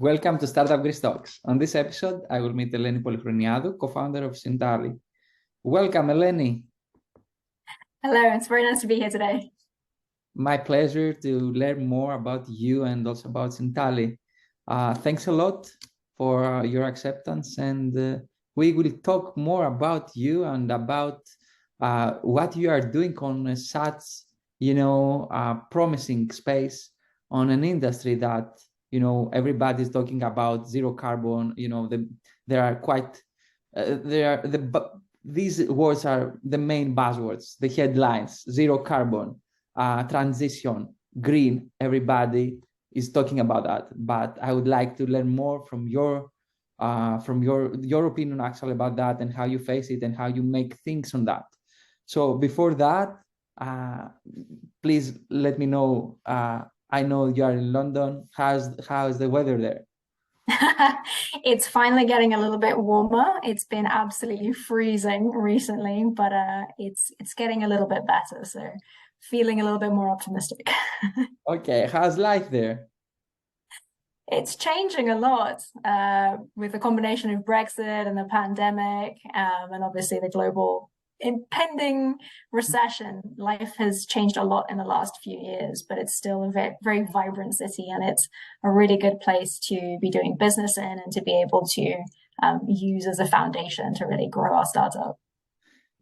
Welcome to Startup Greece Talks. On this episode, I will meet Eleni Polychroniadou, co-founder of Sintali. Welcome, Eleni. Hello, it's very nice to be here today. My pleasure to learn more about you and also about Sintali. Thanks a lot for your acceptance, and we will talk more about you and about what you are doing on such, promising space on an industry that everybody's talking about zero carbon. There are quite these words are the main buzzwords, the headlines: zero carbon, transition, green. Everybody is talking about that, but I would like to learn more from your opinion actually about that, and how you face it and how you make things on that. So before that, please let me know. I know you are in London. How's the weather there? It's finally getting a little bit warmer. It's been absolutely freezing recently, but it's getting a little bit better, so feeling a little bit more optimistic. Okay, how's life there? It's changing a lot with the combination of Brexit and the pandemic, and obviously the global impending recession. Life has changed a lot in the last few years, but it's still a very, very vibrant city, and it's a really good place to be doing business in and to be able to use as a foundation to really grow our startup.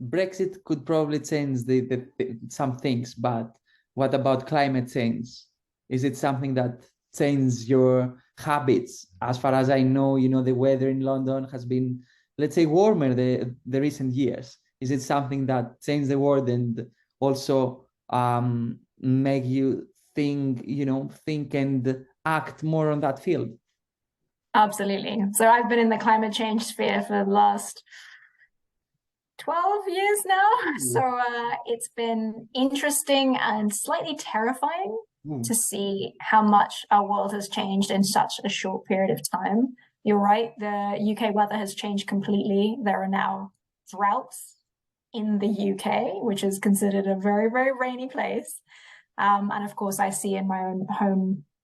Brexit could probably change some things, but what about climate change? Is it something that changes your habits? As far as I know, the weather in London has been, let's say, warmer the recent years. Is it something that changed the world and also make you think and act more on that field? Absolutely. So I've been in the climate change sphere for the last 12 years now. So it's been interesting and slightly terrifying to see how much our world has changed in such a short period of time. You're right, the UK weather has changed completely. There are now droughts in the UK, which is considered a very, very rainy place. And of course, I see in my own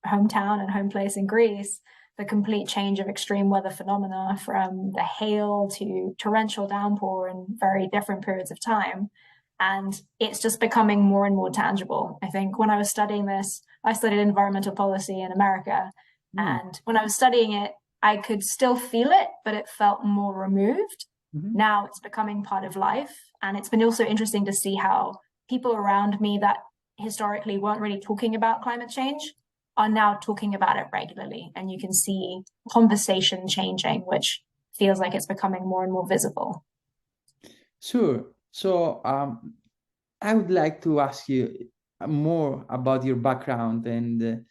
hometown and home place in Greece, the complete change of extreme weather phenomena, from the hail to torrential downpour in very different periods of time. And it's just becoming more and more tangible. I think when I was studying this, I studied environmental policy in America. And when I was studying it, I could still feel it, but it felt more removed. Now it's becoming part of life. And it's been also interesting to see how people around me that historically weren't really talking about climate change are now talking about it regularly. And you can see conversation changing, which feels like it's becoming more and more visible. Sure. So I would like to ask you more about your background, and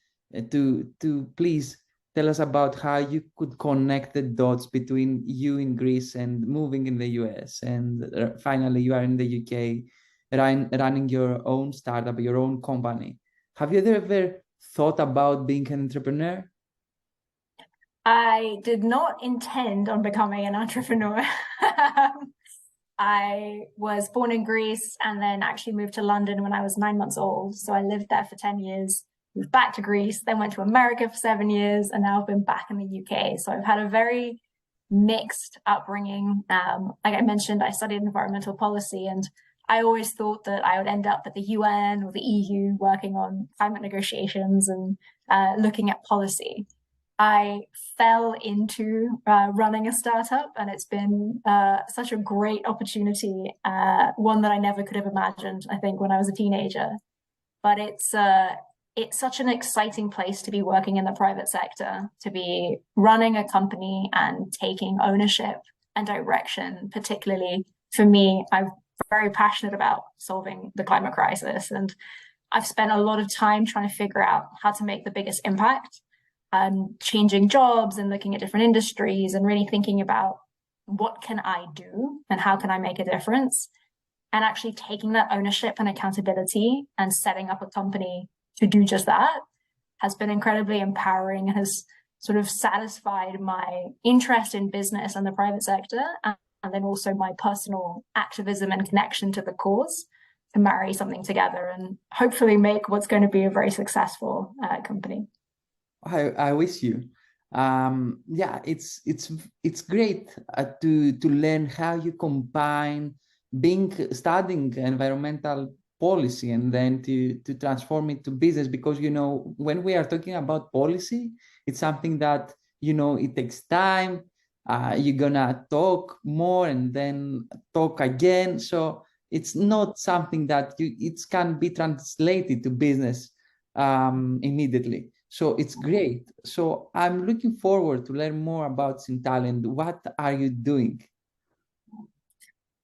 to please tell us about how you could connect the dots between you in Greece and moving in the US, and finally you are in the UK running your own startup, your own company. Have you ever thought about being an entrepreneur? I did not intend on becoming an entrepreneur. I was born in Greece and then actually moved to London when I was 9 months old. So I lived there for 10 years, moved back to Greece, then went to America for 7 years, and now I've been back in the UK. So I've had a very mixed upbringing. Like I mentioned, I studied environmental policy, and I always thought that I would end up at the UN or the EU working on climate negotiations and looking at policy. I fell into running a startup, and it's been such a great opportunity, one that I never could have imagined, I think, when I was a teenager. But it's such an exciting place to be working in the private sector, to be running a company and taking ownership and direction. Particularly for me, I'm very passionate about solving the climate crisis, and I've spent a lot of time trying to figure out how to make the biggest impact, changing jobs and looking at different industries and really thinking about what can I do and how can I make a difference, and actually taking that ownership and accountability and setting up a company to do just that has been incredibly empowering, and has sort of satisfied my interest in business and the private sector, and then also my personal activism and connection to the cause, to marry something together and hopefully make what's going to be a very successful company. I wish you. Yeah, it's great to learn how you combine studying environmental policy and then to transform it to business, because when we are talking about policy, it's something that it takes time. You're gonna talk more and then talk again, so it's not something that it can be translated to business immediately. So it's great. So I'm looking forward to learn more about Sintali and what are you doing?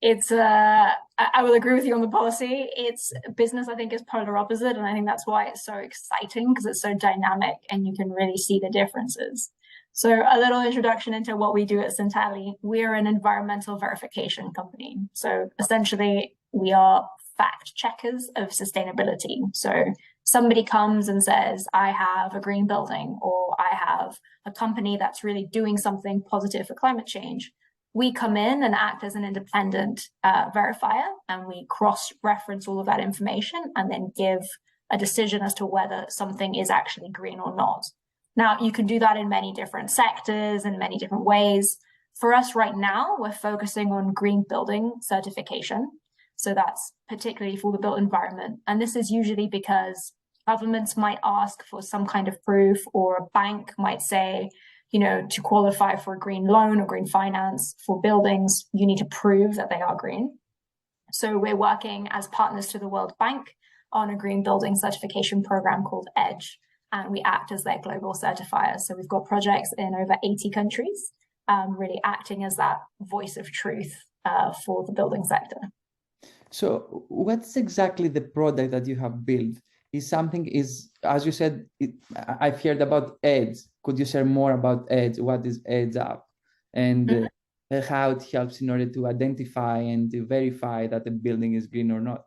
It's I will agree with you on the policy. It's business, I think, is polar opposite, and I think that's why it's so exciting, because it's so dynamic and you can really see the differences. So a little introduction into what we do at Sintali. We're an environmental verification company. So essentially, we are fact checkers of sustainability. So somebody comes and says, I have a green building, or I have a company that's really doing something positive for climate change. We come in and act as an independent verifier, and we cross-reference all of that information and then give a decision as to whether something is actually green or not. Now, you can do that in many different sectors and many different ways. For us right now, we're focusing on green building certification. So that's particularly for the built environment. And this is usually because governments might ask for some kind of proof, or a bank might say, to qualify for a green loan or green finance for buildings, you need to prove that they are green. So we're working as partners to the World Bank on a green building certification program called EDGE, and we act as their global certifier. So we've got projects in over 80 countries, really acting as that voice of truth for the building sector. So what's exactly the product that you have built? As you said, I've heard about EDGE. Could you share more about EDGE? What is EDGE up? And how it helps in order to identify and to verify that the building is green or not?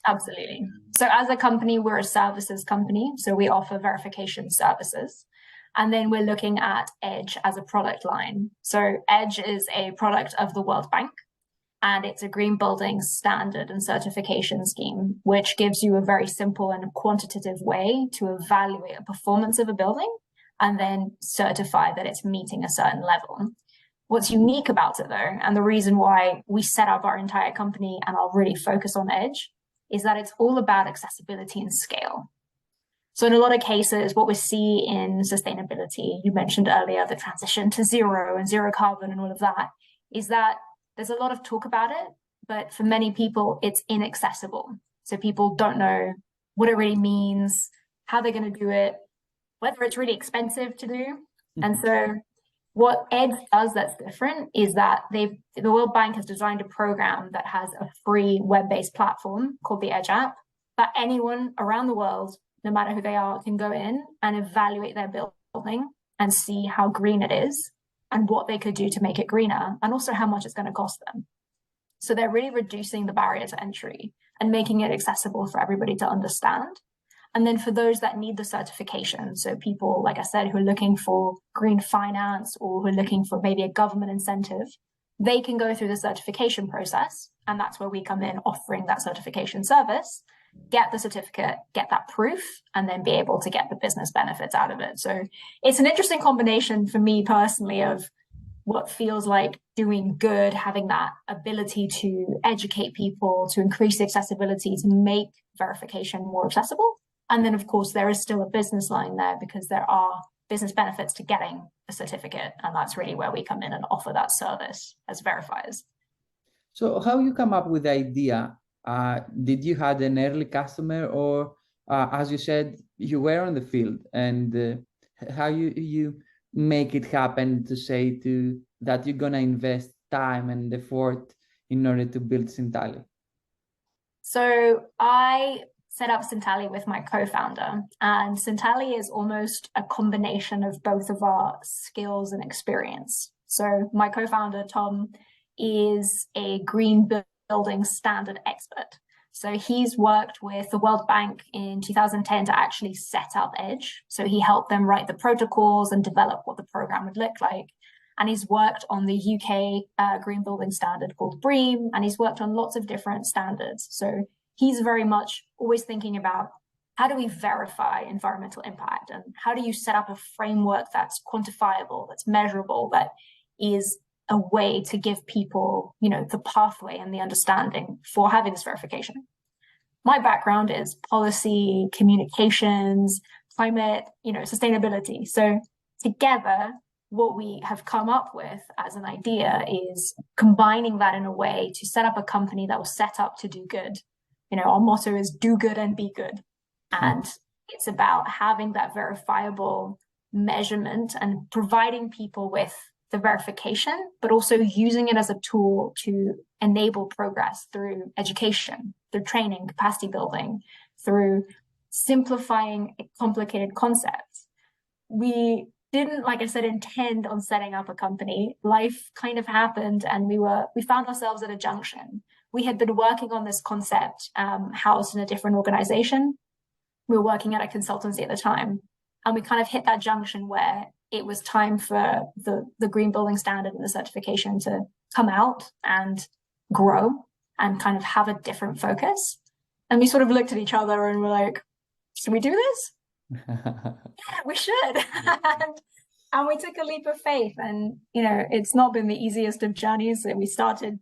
Absolutely. So as a company, we're a services company. So we offer verification services. And then we're looking at EDGE as a product line. So EDGE is a product of the World Bank, and it's a green building standard and certification scheme, which gives you a very simple and quantitative way to evaluate the performance of a building and then certify that it's meeting a certain level. What's unique about it, though, and the reason why we set up our entire company and are really focused on EDGE, is that it's all about accessibility and scale. So in a lot of cases, what we see in sustainability, you mentioned earlier, the transition to zero and zero carbon and all of that, is that there's a lot of talk about it, but for many people, it's inaccessible. So people don't know what it really means, how they're going to do it, whether it's really expensive to do. And so what EDGE does that's different is that the World Bank has designed a program that has a free web-based platform called the EDGE app that anyone around the world, no matter who they are, can go in and evaluate their building and see how green it is and what they could do to make it greener, and also how much it's going to cost them. So they're really reducing the barrier to entry and making it accessible for everybody to understand. And then for those that need the certification, so people, like I said, who are looking for green finance or who are looking for maybe a government incentive, they can go through the certification process. And that's where we come in, offering that certification service, get the certificate, get that proof, and then be able to get the business benefits out of it. So it's an interesting combination for me personally of what feels like doing good, having that ability to educate people, to increase accessibility, to make verification more accessible. And then, of course, there is still a business line there because there are business benefits to getting a certificate. And that's really where we come in and offer that service as verifiers. So how you come up with the idea? Did you had an early customer, or as you said, you were on the field, and how you make it happen to say that you're gonna invest time and effort in order to build Sintali? So I set up Sintali with my co-founder, and Sintali is almost a combination of both of our skills and experience. So my co-founder, Tom, is a green building standard expert. So he's worked with the World Bank in 2010 to actually set up EDGE. So he helped them write the protocols and develop what the program would look like. And he's worked on the UK green building standard called BREEAM, and he's worked on lots of different standards. So he's very much always thinking about how do we verify environmental impact, and how do you set up a framework that's quantifiable, that's measurable, that is a way to give people, the pathway and the understanding for having this verification. My background is policy, communications, climate, sustainability. So together, what we have come up with as an idea is combining that in a way to set up a company that was set up to do good. Our motto is do good and be good. And it's about having that verifiable measurement and providing people with the verification, but also using it as a tool to enable progress through education, through training, capacity building, through simplifying complicated concepts. We didn't, like I said, intend on setting up a company. Life kind of happened, and we found ourselves at a junction. We had been working on this concept housed in a different organization. We were working at a consultancy at the time, and we kind of hit that junction where it was time for the green building standard and the certification to come out and grow and kind of have a different focus. And we sort of looked at each other and were like, should we do this? Yeah, we should. and we took a leap of faith. And, it's not been the easiest of journeys. We started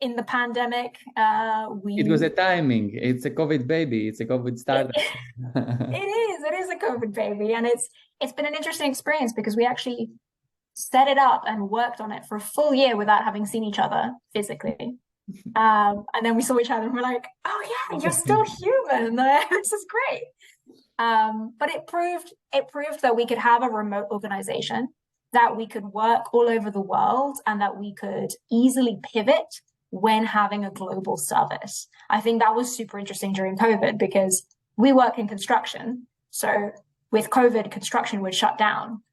in the pandemic. It was a timing. It's a COVID baby. It's a COVID startup. It is a COVID baby. And it's been an interesting experience because we actually set it up and worked on it for a full year without having seen each other physically. And then we saw each other and we're like, oh yeah, you're still human. This is great. But it proved that we could have a remote organization, that we could work all over the world, and that we could easily pivot when having a global service. I think that was super interesting during COVID because we work in construction. So with COVID, construction would shut down.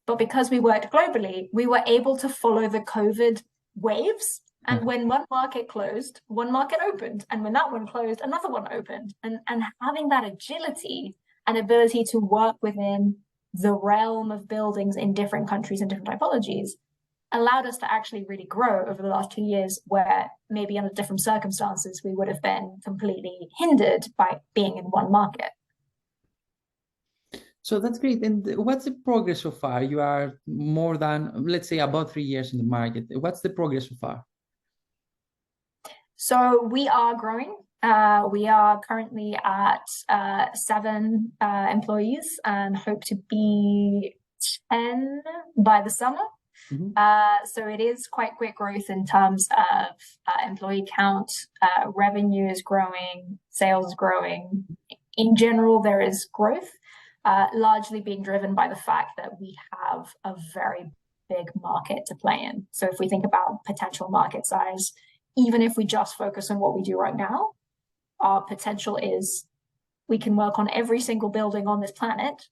But because we worked globally, we were able to follow the COVID waves. And when one market closed, one market opened. And when that one closed, another one opened. And having that agility and ability to work within the realm of buildings in different countries and different typologies allowed us to actually really grow over the last 2 years, where maybe under different circumstances, we would have been completely hindered by being in one market. So that's great. And what's the progress so far? You are more than, let's say, about 3 years in the market. What's the progress so far? So we are growing. We are currently at 7 employees and hope to be 10 by the summer. So it is quite quick growth in terms of employee count. Revenue is growing, sales is growing. In general, there is growth, largely being driven by the fact that we have a very big market to play in. So if we think about potential market size, even if we just focus on what we do right now, our potential is we can work on every single building on this planet,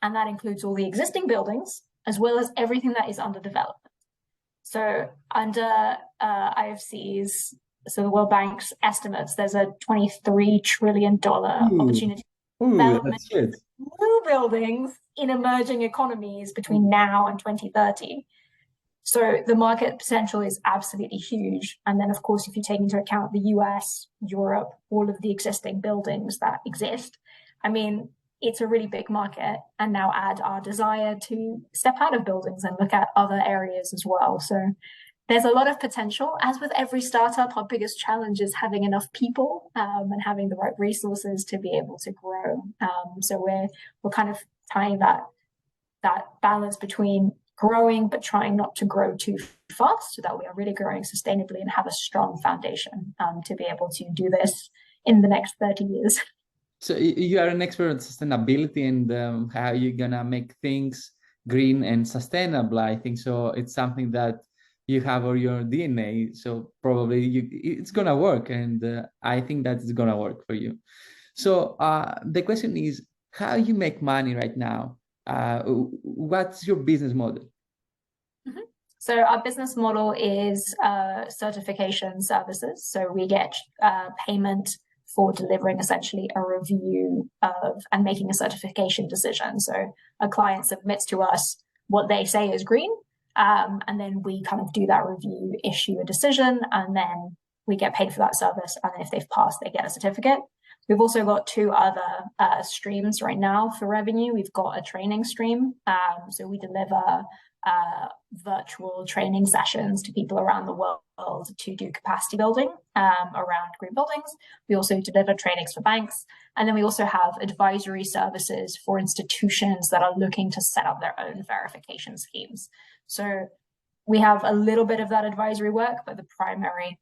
and that includes all the existing buildings, as well as everything that is under development. So under IFC's, so the World Bank's estimates, there's a $23 trillion opportunity development new buildings in emerging economies between now and 2030. So the market potential is absolutely huge. And then, of course, if you take into account the US, Europe, all of the existing buildings that exist, I mean, it's a really big market. And now add our desire to step out of buildings and look at other areas as well. So there's a lot of potential. As with every startup, our biggest challenge is having enough people and having the right resources to be able to grow. So we're kind of tying that balance between growing, but trying not to grow too fast, so that we are really growing sustainably and have a strong foundation to be able to do this in the next 30 years. So you are an expert on sustainability and how you're gonna make things green and sustainable. I think so. It's something that you have on your DNA. So probably it's gonna work, and I think that it's gonna work for you. So the question is, how you make money right now? What's your business model? So our business model is certification services. So we get payment for delivering essentially a review of and making a certification decision. So a client submits to us what they say is green, and then we kind of do that review, issue a decision, and then we get paid for that service. And then if they've passed, they get a certificate. We've also got two other streams right now for revenue. We've got a training stream. So we deliver virtual training sessions to people around the world to do capacity building around green buildings. We also deliver trainings for banks. And then we also have advisory services for institutions that are looking to set up their own verification schemes. So we have a little bit of that advisory work, but the primary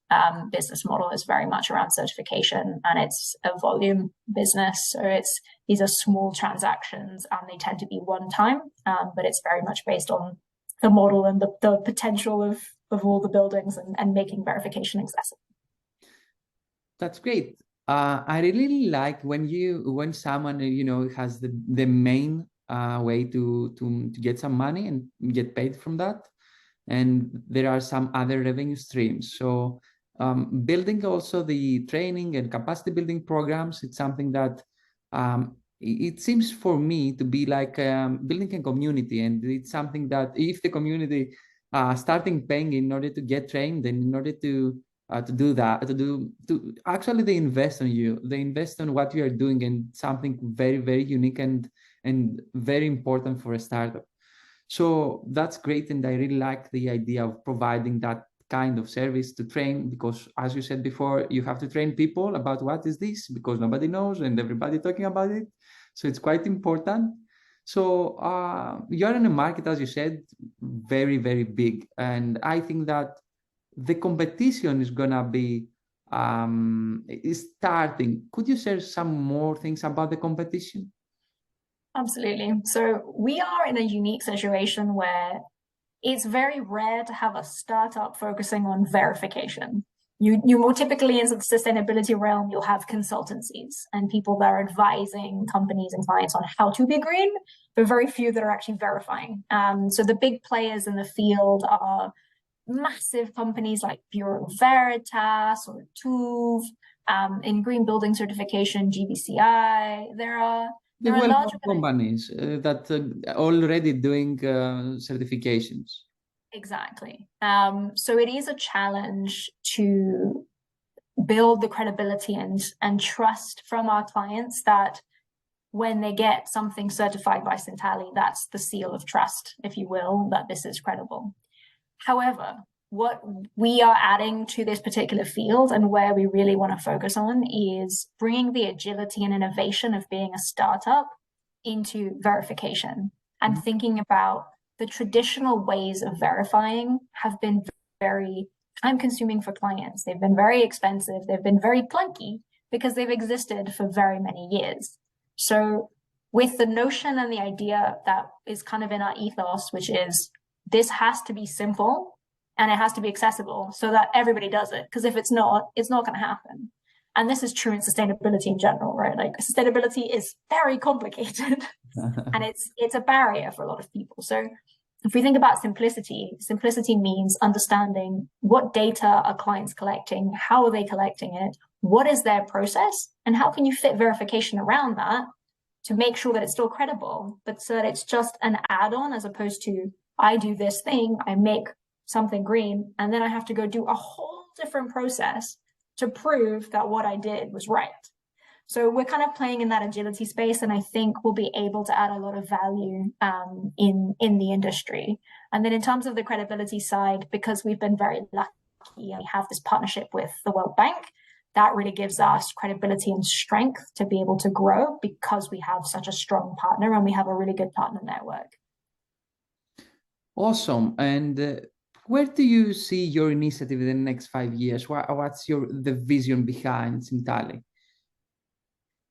business model is very much around certification, and it's a volume business. So these are small transactions, and they tend to be one time, but it's very much based on the model and the potential of all the buildings and making verification accessible. That's great. I really like when someone has the main way to get some money and get paid from that. And there are some other revenue streams. So building also the training and capacity building programs, it's something that it seems for me to be like building a community. And it's something that if the community starting paying in order to get trained, and in order to do that, to actually they invest on you, they invest on what you are doing, and something very, very unique and very important for a startup. So that's great, and I really like the idea of providing that kind of service to train, because as you said before, you have to train people about what is this, because nobody knows and everybody talking about it. So it's quite important. So you're in a market, as you said, very, very big. And I think that the competition is gonna be is starting. Could you share some more things about the competition? Absolutely. So we are in a unique situation where it's very rare to have a startup focusing on verification. You more typically in the sustainability realm, you'll have consultancies and people that are advising companies and clients on how to be green, but very few that are actually verifying. So the big players in the field are massive companies like Bureau Veritas or TÜV. In green building certification, GBCI. There are well-known companies that already doing certifications. Exactly. So it is a challenge to build the credibility and trust from our clients that when they get something certified by Sintali, that's the seal of trust, if you will, that this is credible. However, what we are adding to this particular field and where we really want to focus on is bringing the agility and innovation of being a startup into verification and thinking about the traditional ways of verifying have been very time-consuming for clients. They've been very expensive. They've been very clunky because they've existed for very many years. So with the notion and the idea that is kind of in our ethos, which is this has to be simple and it has to be accessible so that everybody does it. Because if it's not going to happen. And this is true in sustainability in general, right? Like sustainability is very complicated and it's a barrier for a lot of people. So if we think about simplicity means understanding what data are clients collecting, how are they collecting it, what is their process, and how can you fit verification around that to make sure that it's still credible, but so that it's just an add-on as opposed to I do this thing, I make something green, and then I have to go do a whole different process to prove that what I did was right. So we're kind of playing in that agility space, and I think we'll be able to add a lot of value in the industry. And then in terms of the credibility side, because we've been very lucky and we have this partnership with the World Bank, that really gives us credibility and strength to be able to grow because we have such a strong partner and we have a really good partner network. Awesome. And where do you see your initiative in the next 5 years? What's the vision behind Sintali?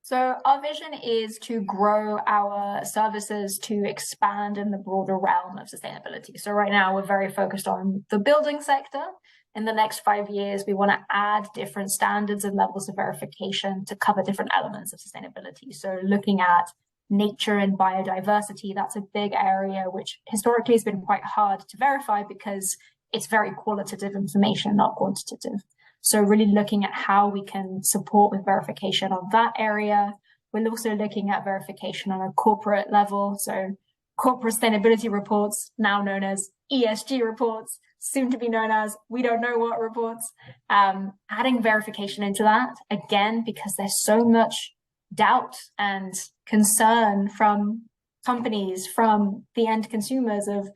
So our vision is to grow our services to expand in the broader realm of sustainability. So right now we're very focused on the building sector. In the next 5 years, we want to add different standards and levels of verification to cover different elements of sustainability. So looking at nature and biodiversity, that's a big area which historically has been quite hard to verify because it's very qualitative information, not quantitative. So really looking at how we can support with verification on that area. We're also looking at verification on a corporate level. So corporate sustainability reports, now known as ESG reports. soon to be known as we don't know what reports, adding verification into that, again, because there's so much doubt and concern from companies, from the end consumers of,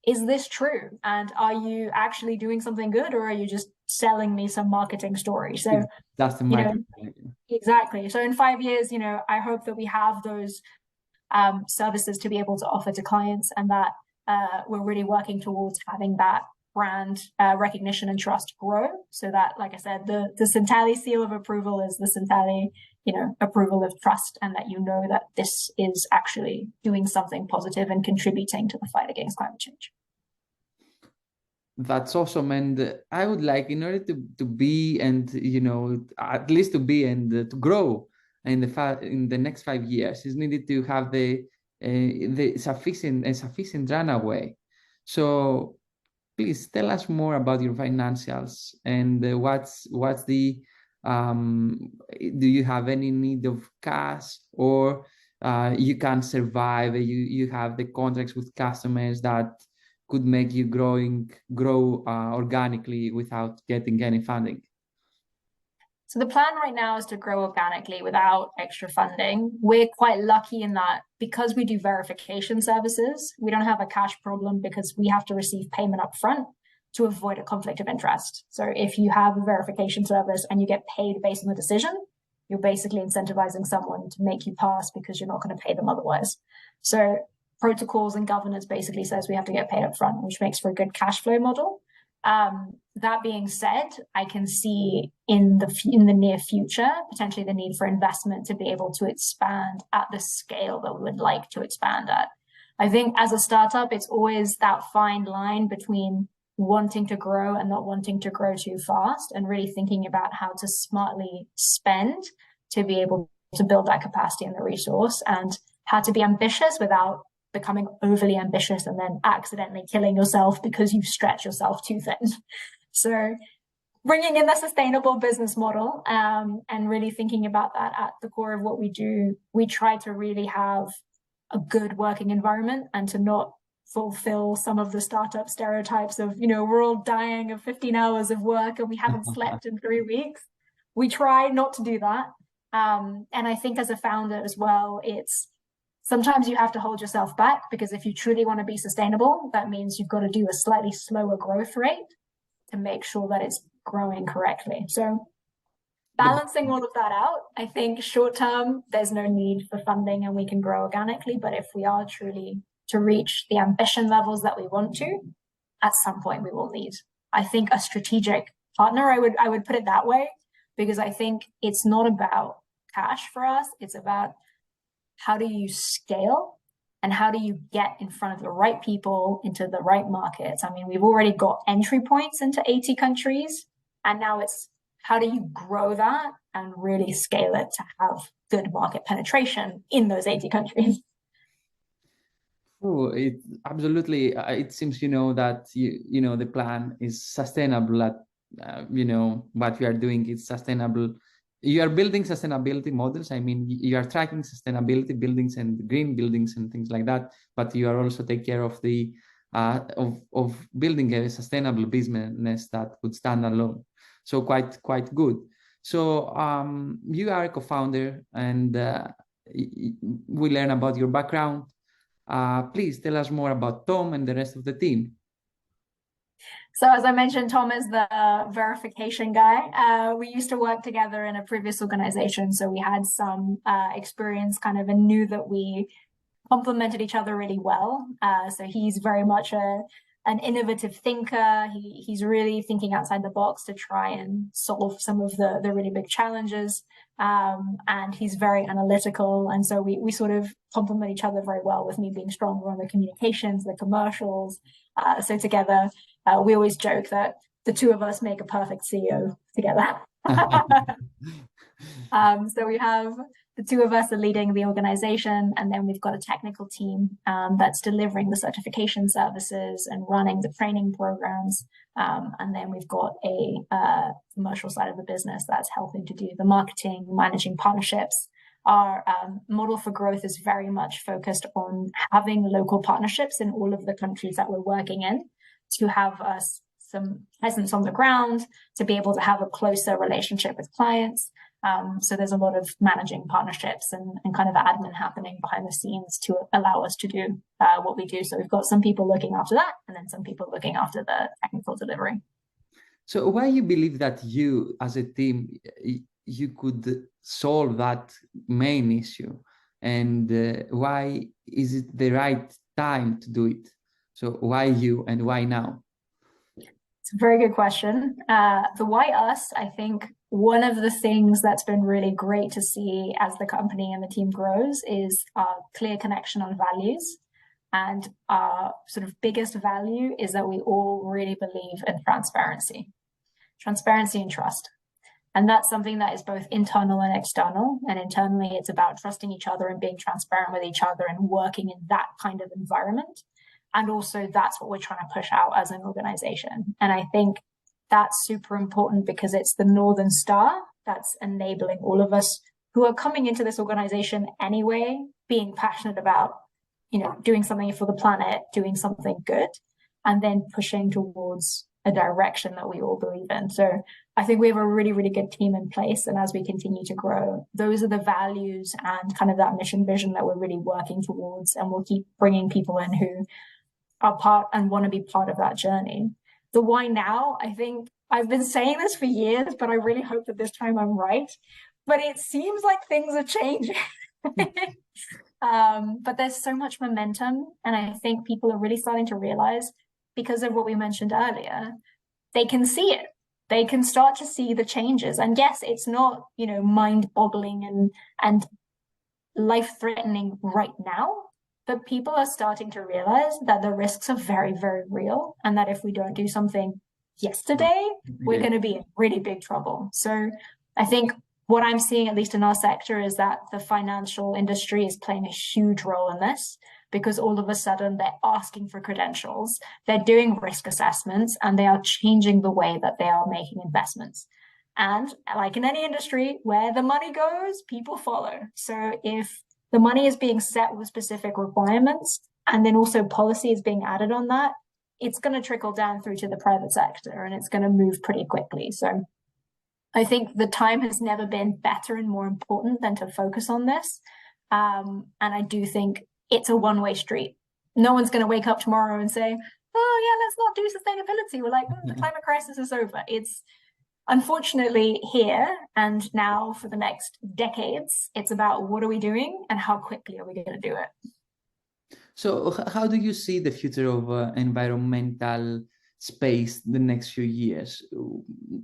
is this true? And are you actually doing something good, or are you just selling me some marketing story? So that's the marketing. Exactly. So in 5 years, I hope that we have those services to be able to offer to clients, and that we're really working towards having that brand recognition and trust grow, so that, like I said, the Sintali seal of approval is the Sintali approval of trust, and that that this is actually doing something positive and contributing to the fight against climate change. That's awesome. And I would like, in order to be, and at least to be and to grow in the next 5 years, is needed to have the sufficient runway. So please tell us more about your financials, and what's the do you have any need of cash, or you can survive, you have the contracts with customers that could make you grow organically without getting any funding? So the plan right now is to grow organically without extra funding. We're quite lucky in that, because we do verification services, we don't have a cash problem, because we have to receive payment up front to avoid a conflict of interest. So if you have a verification service and you get paid based on the decision, you're basically incentivizing someone to make you pass, because you're not going to pay them otherwise. So protocols and governance basically says we have to get paid up front, which makes for a good cash flow model. That being said, I can see in the near future potentially the need for investment to be able to expand at the scale that we would like to expand at. I think as a startup, it's always that fine line between wanting to grow and not wanting to grow too fast, and really thinking about how to smartly spend to be able to build that capacity and the resource, and how to be ambitious without becoming overly ambitious and then accidentally killing yourself because you've stretched yourself too thin. So bringing in the sustainable business model, and really thinking about that at the core of what we do. We try to really have a good working environment, and to not fulfill some of the startup stereotypes of, we're all dying of 15 hours of work and we haven't slept in 3 weeks. We try not to do that. And I think as a founder as well, sometimes you have to hold yourself back, because if you truly want to be sustainable, that means you've got to do a slightly slower growth rate to make sure that it's growing correctly. So balancing all of that out, I think short term, there's no need for funding and we can grow organically. But if we are truly to reach the ambition levels that we want to, at some point we will need, I think, a strategic partner. I would put it that way, because I think it's not about cash for us. It's about, how do you scale, and how do you get in front of the right people into the right markets? I mean, we've already got entry points into 80 countries, and now it's, how do you grow that and really scale it to have good market penetration in those 80 countries? Oh, it absolutely. It seems that the plan is sustainable. At what we are doing is sustainable. You are building sustainability models. I mean, you are tracking sustainability buildings and green buildings and things like that. But you are also take care of the of building a sustainable business that would stand alone. So quite good. So you are a co-founder, and we learn about your background. Please tell us more about Tom and the rest of the team. So as I mentioned, Tom is the verification guy. We used to work together in a previous organization, so we had some experience and knew that we complemented each other really well. So he's very much an innovative thinker. He's really thinking outside the box to try and solve some of the really big challenges. And he's very analytical. And so we sort of complement each other very well, with me being stronger on the communications, the commercials. So together, we always joke that the two of us make a perfect CEO together. So we have the two of us are leading the organization, and then we've got a technical team that's delivering the certification services and running the training programs. And then we've got a commercial side of the business that's helping to do the marketing, managing partnerships. Our model for growth is very much focused on having local partnerships in all of the countries that we're working in, to have us some presence on the ground to be able to have a closer relationship with clients. So there's a lot of managing partnerships and kind of admin happening behind the scenes to allow us to do what we do. So we've got some people looking after that, and then some people looking after the technical delivery. So why you believe that you, as a team, you could solve that main issue, and why is it the right time to do it? So why you and why now? It's a very good question. The why us, I think one of the things that's been really great to see as the company and the team grows is our clear connection on values. And our sort of biggest value is that we all really believe in transparency and trust. And that's something that is both internal and external. And internally, it's about trusting each other and being transparent with each other and working in that kind of environment. And also that's what we're trying to push out as an organization. And I think that's super important because it's the Northern Star that's enabling all of us who are coming into this organization anyway, being passionate about, doing something for the planet, doing something good, and then pushing towards a direction that we all believe in. So I think we have a really, really good team in place. And as we continue to grow, those are the values and kind of that mission vision that we're really working towards. And we'll keep bringing people in who are part and want to be part of that journey. The why now, I think I've been saying this for years, but I really hope that this time I'm right. But it seems like things are changing. But there's so much momentum. And I think people are really starting to realize, because of what we mentioned earlier, they can see it. They can start to see the changes. And yes, it's not, mind-boggling and life-threatening right now, but people are starting to realize that the risks are very, very real. And that if we don't do something yesterday, we're going to be in really big trouble. So I think what I'm seeing, at least in our sector, is that the financial industry is playing a huge role in this, because all of a sudden they're asking for credentials, they're doing risk assessments, and they are changing the way that they are making investments. And like in any industry, where the money goes, people follow. So if the money is being set with specific requirements, and then also policy is being added on that, it's going to trickle down through to the private sector, and it's going to move pretty quickly. So I think the time has never been better and more important than to focus on this. And I do think it's a one-way street. No one's going to wake up tomorrow and say, oh yeah, let's not do sustainability. We're like, the climate crisis is over. It's unfortunately here and now for the next decades. It's about what are we doing and how quickly are we going to do it? So how do you see the future of environmental space the next few years?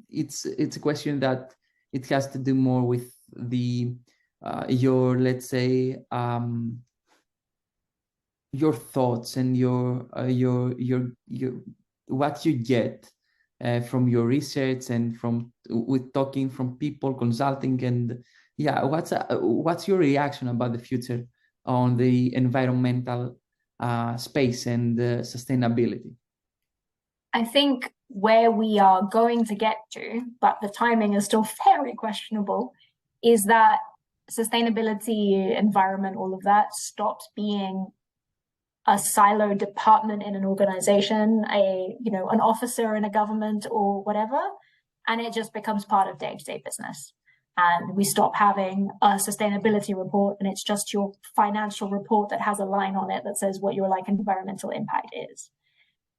It's a question that it has to do more with the your, let's say, your thoughts and your what you get from your research and with talking from people, consulting, and what's your reaction about the future on the environmental space and sustainability? I think where we are going to get to, but the timing is still very questionable, is that sustainability, environment, all of that stops being a siloed department in an organization, an officer in a government or whatever, and it just becomes part of day-to-day business. And we stop having a sustainability report, and it's just your financial report that has a line on it that says what your environmental impact is.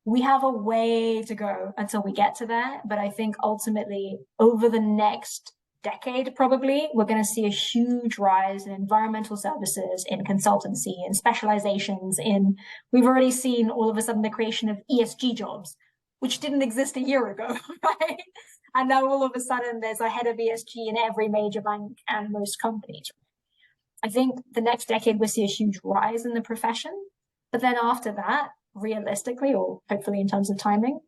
We have a way to go until we get to that, but I think ultimately over the next decade, probably, we're going to see a huge rise in environmental services, in consultancy, in specializations, we've already seen all of a sudden the creation of ESG jobs, which didn't exist a year ago, right? And now all of a sudden there's a head of ESG in every major bank and most companies. I think the next decade we'll see a huge rise in the profession, but then after that, realistically, or hopefully in terms of timing,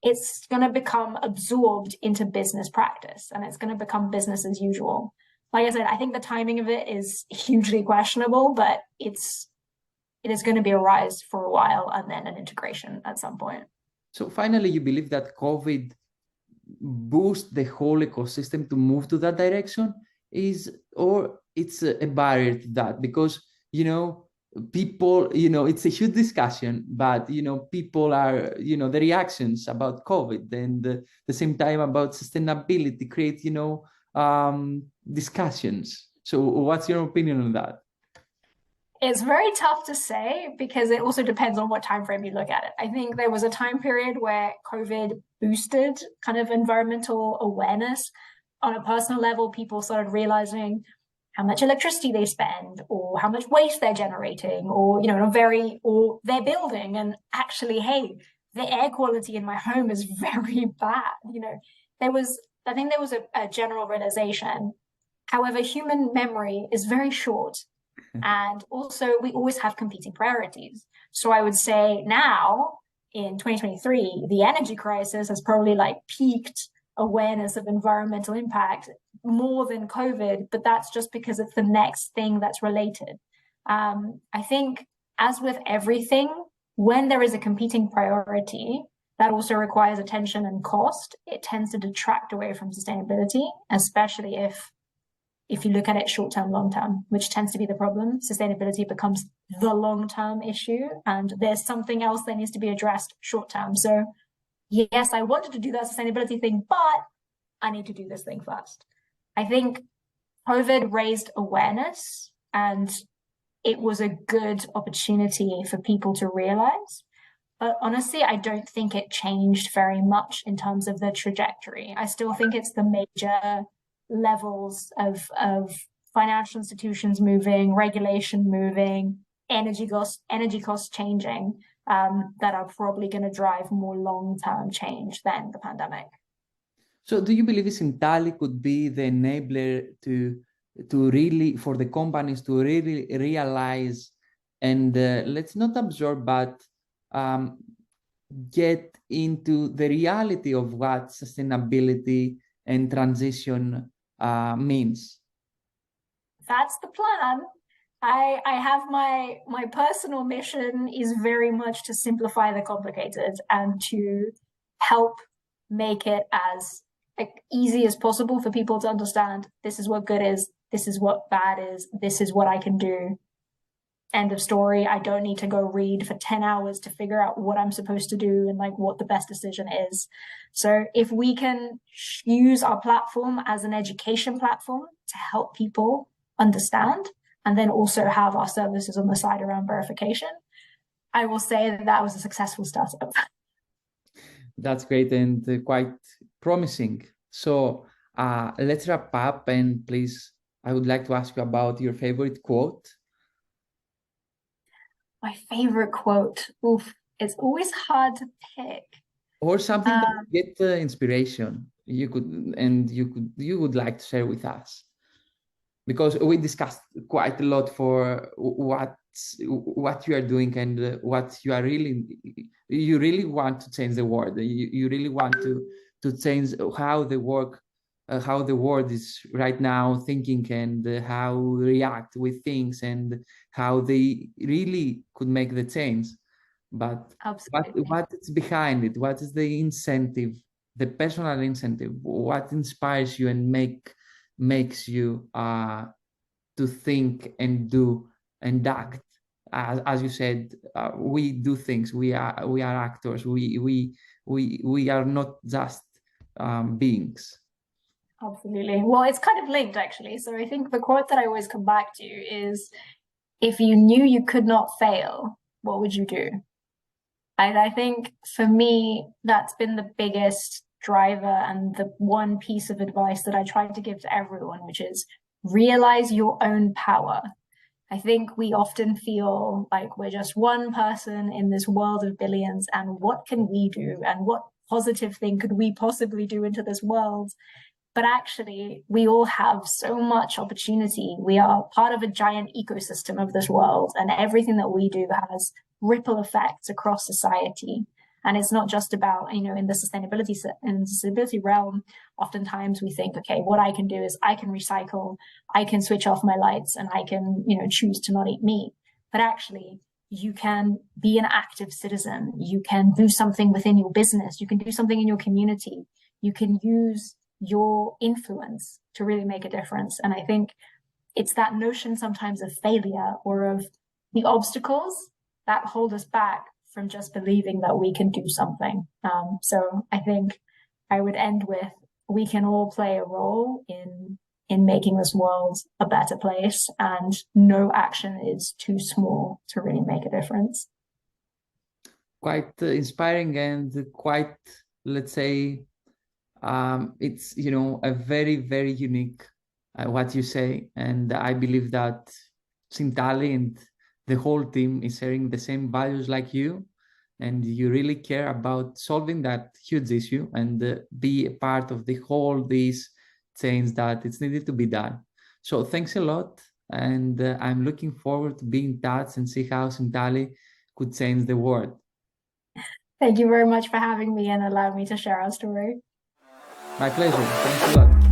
it's going to become absorbed into business practice, and it's going to become business as usual. Like I said, I think the timing of it is hugely questionable, but it is going to be a rise for a while and then an integration at some point. So finally, you believe that COVID boost the whole ecosystem to move to that direction, or it's a barrier to that? Because people, it's a huge discussion, but, people are, the reactions about COVID and the same time about sustainability create, discussions. So what's your opinion on that? It's very tough to say because it also depends on what time frame you look at it. I think there was a time period where COVID boosted kind of environmental awareness. On a personal level, people started realizing how much electricity they spend or how much waste they're generating or, or they're building. And actually, hey, the air quality in my home is very bad. I think there was a general realization. However, human memory is very short. And also, we always have competing priorities. So I would say now in 2023, the energy crisis has probably peaked awareness of environmental impact more than COVID, but that's just because it's the next thing that's related. I think, as with everything, when there is a competing priority that also requires attention and cost, it tends to detract away from sustainability, especially if you look at it short-term, long-term, which tends to be the problem. Sustainability becomes the long-term issue, and there's something else that needs to be addressed short-term. So yes, I wanted to do that sustainability thing, but I need to do this thing first. I think COVID raised awareness, and it was a good opportunity for people to realize. But honestly, I don't think it changed very much in terms of the trajectory. I still think it's the major levels of financial institutions moving, regulation moving, energy costs changing, that are probably going to drive more long-term change than the pandemic. So do you believe Sintali could be the enabler to really, for the companies to really realize and let's not absorb, but get into the reality of what sustainability and transition means? That's the plan. I have my personal mission is very much to simplify the complicated and to help make it as easy as possible for people to understand. This is what good is, this is what bad is, this is what I can do. End of story. I don't need to go read for 10 hours to figure out what I'm supposed to do and what the best decision is. So if we can use our platform as an education platform to help people understand, and then also have our services on the side around verification, I will say that was a successful startup. That's great and quite promising. So let's wrap up, and please, I would like to ask you about your favorite quote. My favorite quote. Oof, it's always hard to pick. Or something that get inspiration you would like to share with us, because we discussed quite a lot for what you are doing and what you really want to change the world. You really want to change how the world is right now thinking, and how react with things, and how they really could make the change. But what is behind it? What is the incentive, the personal incentive? What inspires you and makes you to think and do and act? As you said, we do things. We are actors. We are not just beings. Absolutely. Well, it's kind of linked, actually. So I think the quote that I always come back to is, if you knew you could not fail, what would you do? And I think for me, that's been the biggest driver and the one piece of advice that I try to give to everyone, which is realize your own power. I think we often feel like we're just one person in this world of billions, and what can we do? And what positive thing could we possibly do into this world? But actually, we all have so much opportunity. We are part of a giant ecosystem of this world, and everything that we do has ripple effects across society. And it's not just about, in the sustainability realm, oftentimes we think, okay, what I can do is I can recycle, I can switch off my lights, and I can, choose to not eat meat. But actually, you can be an active citizen. You can do something within your business. You can do something in your community. You can use your influence to really make a difference. And I think it's that notion sometimes of failure or of the obstacles that hold us back from just believing that we can do something. So I think I would end with, we can all play a role in making this world a better place, and no action is too small to really make a difference. Quite inspiring and quite, let's say, it's, you know, a very, very unique what you say. And I believe that Sintali and the whole team is sharing the same values like you, and you really care about solving that huge issue and be a part of the whole this change that it's needed to be done. So thanks a lot, and I'm looking forward to being in touch and see how Sintali could change the world. Thank you very much for having me and allowing me to share our story. My pleasure. Thanks a lot.